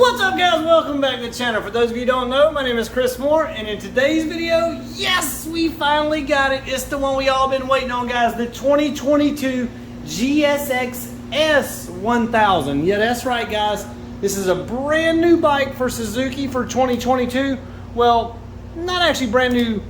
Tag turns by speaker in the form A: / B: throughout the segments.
A: What's up guys, welcome back to the channel. For those of you who don't know, my name is Chris Moore, and in today's video, yes, we finally got it. It's the one we all been waiting on, guys, the 2022 GSXS 1000. Yeah, that's right guys, this is a brand new bike for Suzuki for 2022. Well, not actually brand new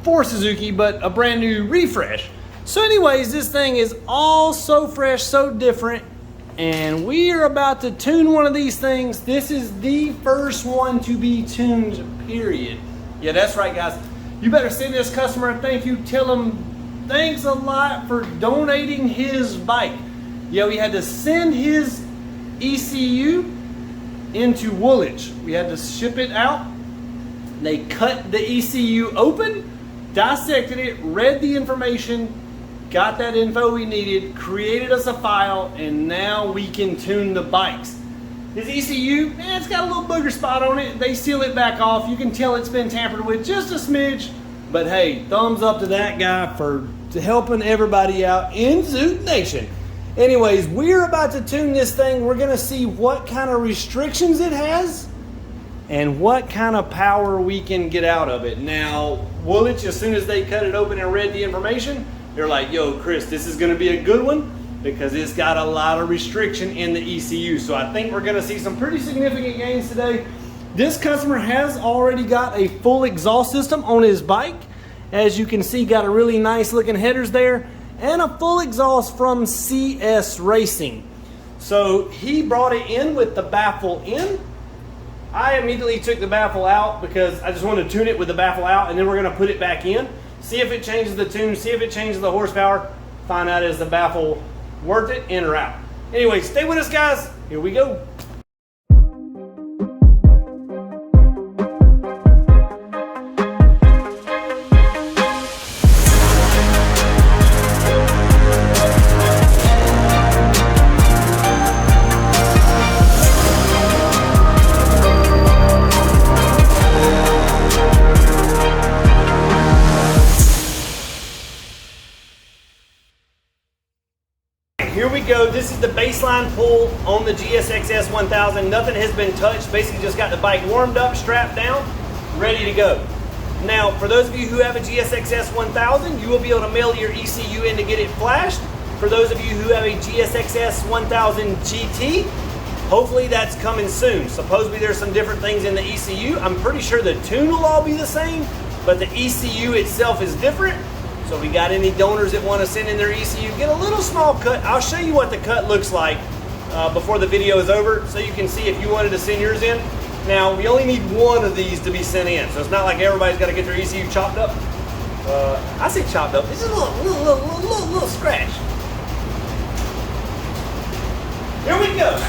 A: for Suzuki, but a brand new refresh. So anyways, this thing is all so fresh, so different, and we are about to tune one of these things. This is the first one to be tuned, period. Yeah, that's right guys. You better send this customer a thank you. Tell him thanks a lot for donating his bike. Yeah, we had to send his ECU into Woolwich. We had to ship it out. They cut the ECU open, dissected it, read the information, got that info we needed, created us a file, and now we can tune the bikes. This ECU, it's got a little booger spot on it. They seal it back off. You can tell it's been tampered with just a smidge, but hey, thumbs up to that guy for helping everybody out in Zoot Nation. Anyways, we're about to tune this thing. We're gonna see what kind of restrictions it has and what kind of power we can get out of it. Now, Woolwich, as soon as they cut it open and read the information, they're like, yo, Chris, this is gonna be a good one because it's got a lot of restriction in the ECU. So I think we're gonna see some pretty significant gains today. This customer has already got a full exhaust system on his bike. As you can see, got a really nice looking headers there and a full exhaust from CS Racing. So he brought it in with the baffle in. I immediately took the baffle out because I just wanted to tune it with the baffle out, and then we're gonna put it back in. See if it changes the tune, see if it changes the horsepower, find out is the baffle worth it, in or out. Anyway, stay with us guys, here we go. Here we go. This is the baseline pull on the GSXS 1000. Nothing has been touched. Basically just got the bike warmed up, strapped down, ready to go. Now, for those of you who have a GSXS 1000, you will be able to mail your ECU in to get it flashed. For those of you who have a GSXS 1000 GT, hopefully that's coming soon. Supposedly there's some different things in the ECU. I'm pretty sure the tune will all be the same, but the ECU itself is different. So if we got any donors that want to send in their ECU, get a little small cut. I'll show you what the cut looks like before the video is over, so you can see if you wanted to send yours in. Now, we only need one of these to be sent in, so it's not like everybody's got to get their ECU chopped up. I say chopped up, it's just a little scratch. Here we go.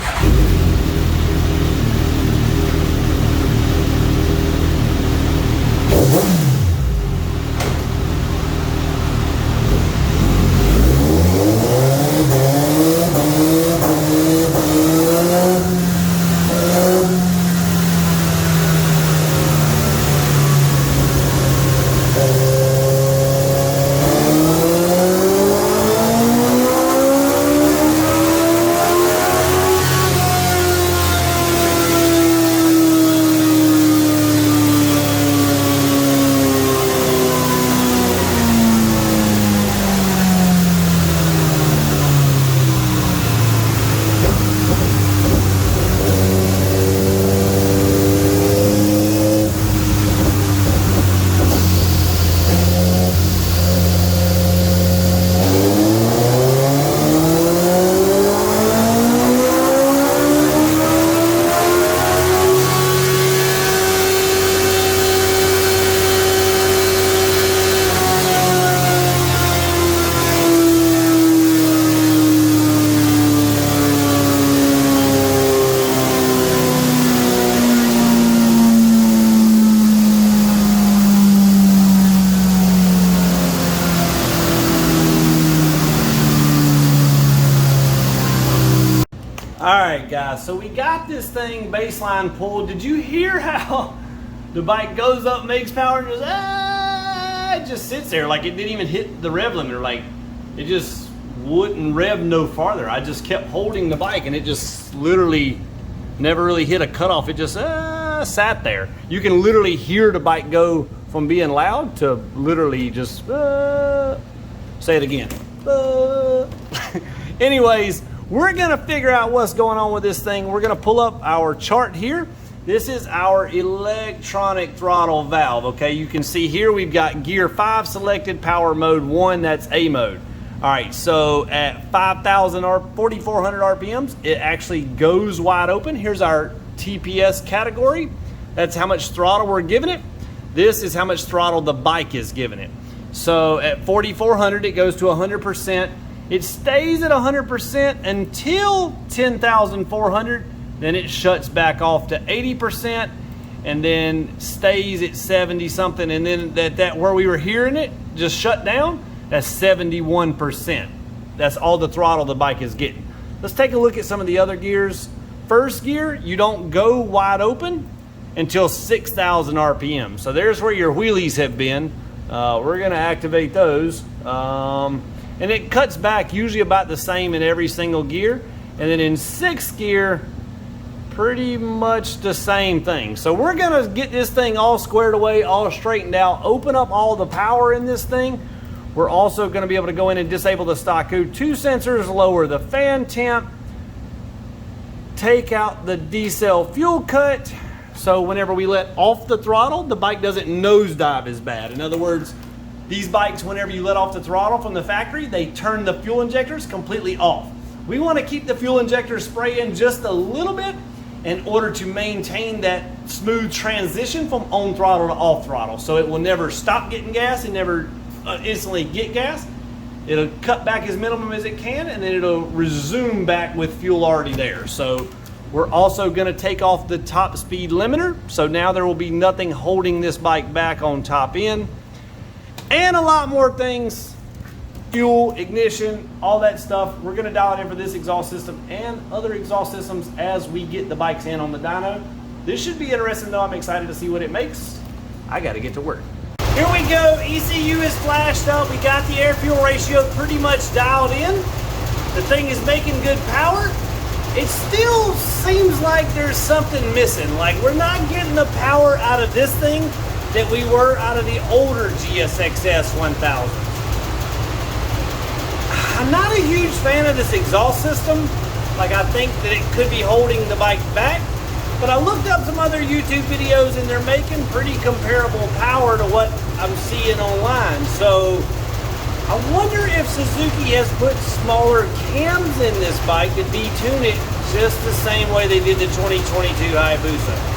A: Alright guys, so we got this thing baseline pulled. Did you hear how the bike goes up, makes power, and it just sits there like it didn't even hit the rev limiter? Like it just wouldn't rev no farther. I just kept holding the bike and it just literally never really hit a cutoff. It just sat there. You can literally hear the bike go from being loud to literally just say it again. Anyways, we're gonna figure out what's going on with this thing. We're gonna pull up our chart here. This is our electronic throttle valve, okay? You can see here we've got gear 5 selected, power mode 1, that's A mode. All right, so at 5,000 or 4,400 RPMs, it actually goes wide open. Here's our TPS category. That's how much throttle we're giving it. This is how much throttle the bike is giving it. So at 4,400, it goes to 100%. It stays at 100% until 10,400. Then it shuts back off to 80% and then stays at 70 something. And then that where we were hearing it just shut down, that's 71%. That's all the throttle the bike is getting. Let's take a look at some of the other gears. First gear, you don't go wide open until 6,000 RPM. So there's where your wheelies have been. We're gonna activate those. And it cuts back usually about the same in every single gear. And then in 6th gear, pretty much the same thing. So we're gonna get this thing all squared away, all straightened out, open up all the power in this thing. We're also gonna be able to go in and disable the stock 2 sensors, lower the fan temp, take out the decel fuel cut. So whenever we let off the throttle, the bike doesn't nosedive as bad. In other words, these bikes, whenever you let off the throttle from the factory, they turn the fuel injectors completely off. We wanna keep the fuel injector spraying just a little bit in order to maintain that smooth transition from on throttle to off throttle. So it will never stop getting gas and never instantly get gas. It'll cut back as minimum as it can and then it'll resume back with fuel already there. So we're also gonna take off the top speed limiter. So now there will be nothing holding this bike back on top end. And a lot more things. Fuel, ignition, all that stuff. We're gonna dial it in for this exhaust system and other exhaust systems as we get the bikes in on the dyno. This should be interesting though. I'm excited to see what it makes. I gotta get to work. Here we go, ECU is flashed up. We got the air fuel ratio pretty much dialed in. The thing is making good power. It still seems like there's something missing. Like we're not getting the power out of this thing that we were out of the older GSXS 1000. I'm not a huge fan of this exhaust system. Like I think that it could be holding the bike back, but I looked up some other YouTube videos and they're making pretty comparable power to what I'm seeing online. So I wonder if Suzuki has put smaller cams in this bike to detune it just the same way they did the 2022 Hayabusa.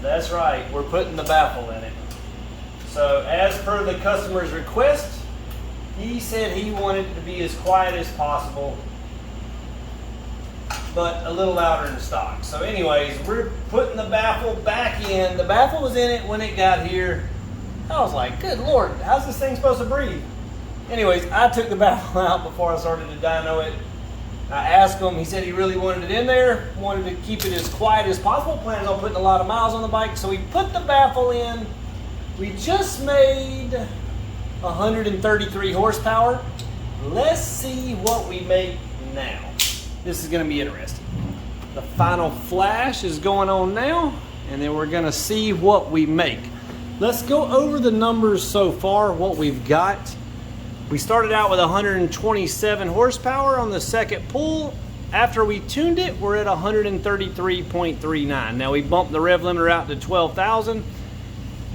A: That's right, we're putting the baffle in it. So as per the customer's request, He said he wanted it to be as quiet as possible, but a little louder than stock. So anyways, we're putting the baffle back in. The baffle was in it when it got here. I was like, good Lord, how's this thing supposed to breathe? Anyways, I took the baffle out before I started to dyno it. I asked him, he said he really wanted it in there, wanted to keep it as quiet as possible, plans on putting a lot of miles on the bike. So we put the baffle in. We just made 133 horsepower. Let's see what we make now. This is gonna be interesting. The final flash is going on now, and then we're gonna see what we make. Let's go over the numbers so far, what we've got. We started out with 127 horsepower on the second pull. After we tuned it, we're at 133.39. Now we bumped the rev limiter out to 12,000.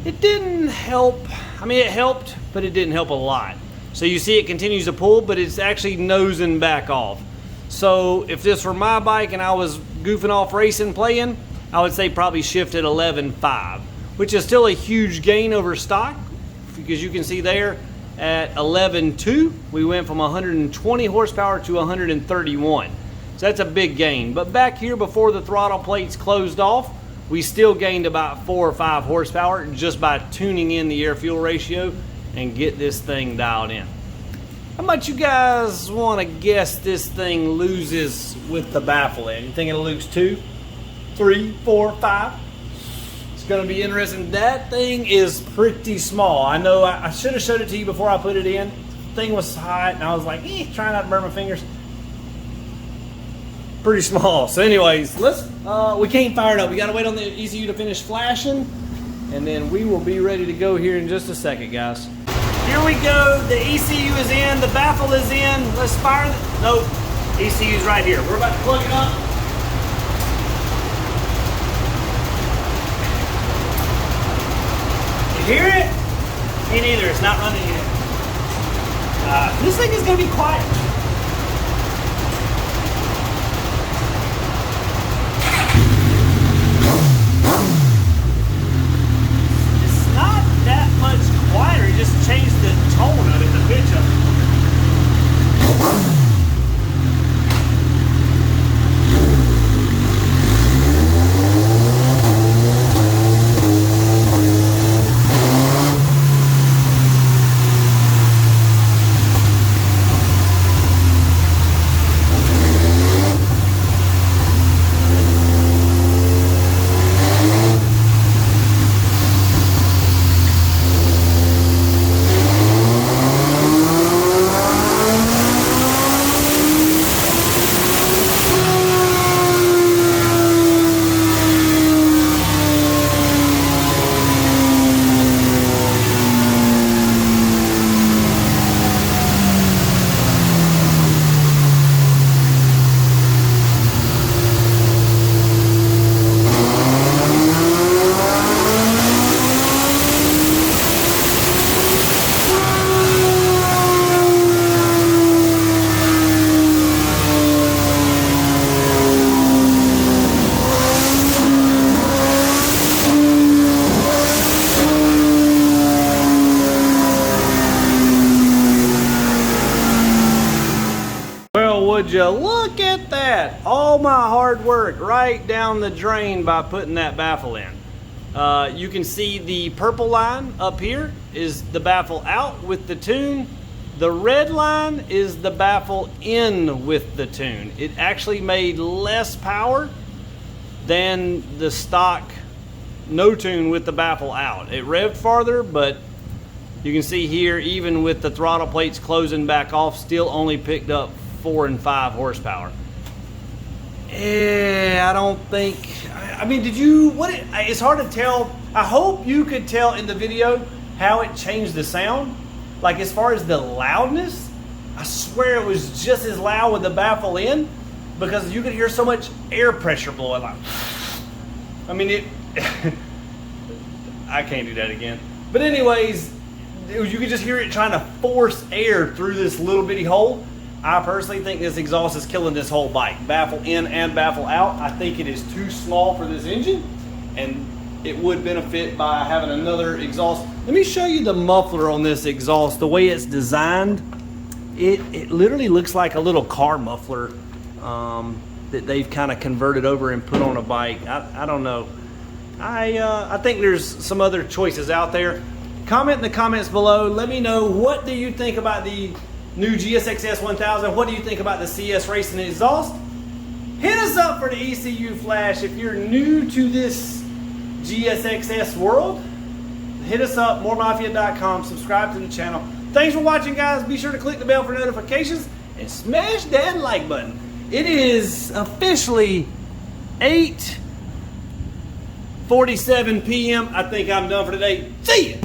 A: It didn't help. I mean, it helped, but it didn't help a lot. So you see it continues to pull, but it's actually nosing back off. So if this were my bike and I was goofing off racing, playing, I would say probably shift at 11.5, which is still a huge gain over stock, because you can see there, at 11.2, we went from 120 horsepower to 131. So that's a big gain. But back here before the throttle plates closed off, we still gained about 4 or 5 horsepower just by tuning in the air-fuel ratio and get this thing dialed in. How much you guys want to guess this thing loses with the baffle in? You think it'll lose 2, 3, 4, 5? Gonna be interesting. That thing is pretty small. I know I should have showed it to you before I put it in. The thing was hot and I was like, trying not to burn my fingers. Pretty small. So anyways, we can't fire it up. We gotta wait on the ECU to finish flashing, and then we will be ready to go here in just a second, guys. Here we go. The ECU is in, the baffle is in. Let's fire it. Nope, ECU's right here. We're about to plug it up. Hear it? Me neither, it's not running yet. This thing is gonna be quiet. It's not that much quieter, it just changed the tone of it, the pitch of it. Would you look at that? All my hard work right down the drain by putting that baffle in. You can see the purple line up here is the baffle out with the tune. The red line is the baffle in with the tune. It actually made less power than the stock no tune with the baffle out. It revved farther, but you can see here, even with the throttle plates closing back off, still only picked up 4 and 5 horsepower. I don't think, I mean, it's hard to tell. I hope you could tell in the video how it changed the sound. Like as far as the loudness, I swear it was just as loud with the baffle in, because you could hear so much air pressure blowing. Like, I mean, I can't do that again. But anyways, you could just hear it trying to force air through this little bitty hole. I personally think this exhaust is killing this whole bike. Baffle in and baffle out. I think it is too small for this engine, and it would benefit by having another exhaust. Let me show you the muffler on this exhaust, the way it's designed. It literally looks like a little car muffler that they've kind of converted over and put on a bike. I don't know. I think there's some other choices out there. Comment in the comments below. Let me know, what do you think about the new GSXS 1000? What do you think about the CS Racing exhaust? Hit us up for the ECU Flash. If you're new to this GSXS world, hit us up, moremafia.com. Subscribe to the channel. Thanks for watching, guys. Be sure to click the bell for notifications and smash that like button. It is officially 8:47 p.m. I think I'm done for today. See ya.